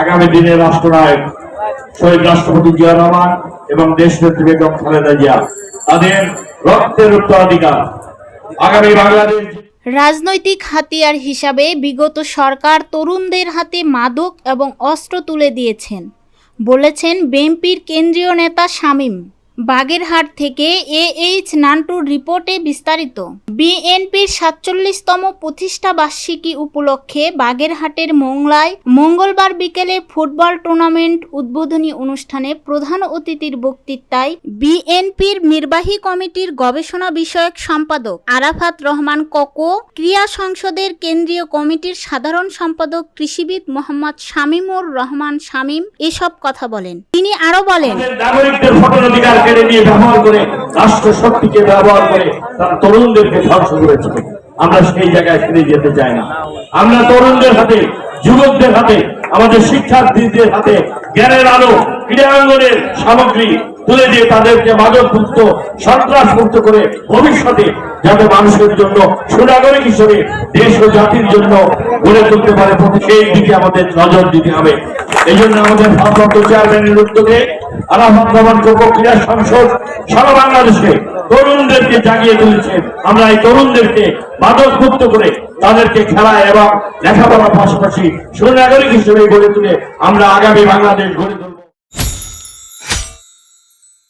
আগামী দিনে রাষ্ট্রনায়ক শহীদ রাষ্ট্রপতি জিয়া রহমান এবং দেশনেত্রী বেগম খালেদা জিয়া তাদের রক্তের উত্তরাধিকার আগামী বাংলাদেশ। রাজনৈতিক হাতিয়ার হিসাবে বিগত সরকার তরুণদের হাতে মাদক এবং অস্ত্র তুলে দিয়েছেন বলেছেন বিএনপির কেন্দ্রীয় নেতা শামীম। বাগেরহাট থেকে এইচ নান্টুর রিপোর্টে বিস্তারিত। বিএনপির ৪৭তম প্রতিষ্ঠা বার্ষিকী উপলক্ষে বাগেরহাটের মোংলায় মঙ্গলবার বিকেলে ফুটবল টুর্নামেন্ট উদ্বোধনী অনুষ্ঠানে প্রধান অতিথির বক্তৃতায় বিএনপির নির্বাহী কমিটির গবেষণা বিষয়ক সম্পাদক আরাফাত রহমান কোকো, ক্রীড়া সংসদের কেন্দ্রীয় কমিটির সাধারণ সম্পাদক কৃষিবিদ মোহাম্মদ শামীমুর রহমান শামীম এসব কথা বলেন। তিনি আরো বলেন, নাগরিকদের ভোটার অধিকার কেড়ে নিয়ে ব্যবহার করে রাষ্ট্র শক্তিকে ব্যবহার করে তারা তরুণদেরকে ধ্বংস করেছে। আমরা সেই জায়গায় ফিরে যেতে চাই না। আমরা তরুণদের হাতে, যুবকদের হাতে, আমাদের শিক্ষার্থীদের হাতে জ্ঞানের আলো, ক্রীড়াঙ্গনের সামগ্রী তুলে দিয়ে তাদেরকে মাদকমুক্ত, সন্ত্রাসমুক্ত করে ভবিষ্যতে যাতে মানুষের জন্য সুনাগরিক হিসেবে দেশ ও জাতির জন্য গড়ে তুলতে পারে, সেই দিকে আমাদের নজর দিতে হবে। এই জন্য আমাদের ভারপ্রাপ্ত চেয়ারম্যানের উদ্যোগে আরাফাত রহমান কোকো ক্রীড়া সংসদ সারা বাংলাদেশে তরুণদেরকে জাগিয়ে তুলেছে। আমরা এই তরুণদেরকে মাদক মুক্ত করে তাদেরকে খেলায় এবং লেখাপড়ার পাশাপাশি সুনাগরিক হিসেবে গড়ে তুলে আমরা আগামী বাংলাদেশ গড়ে তুলব।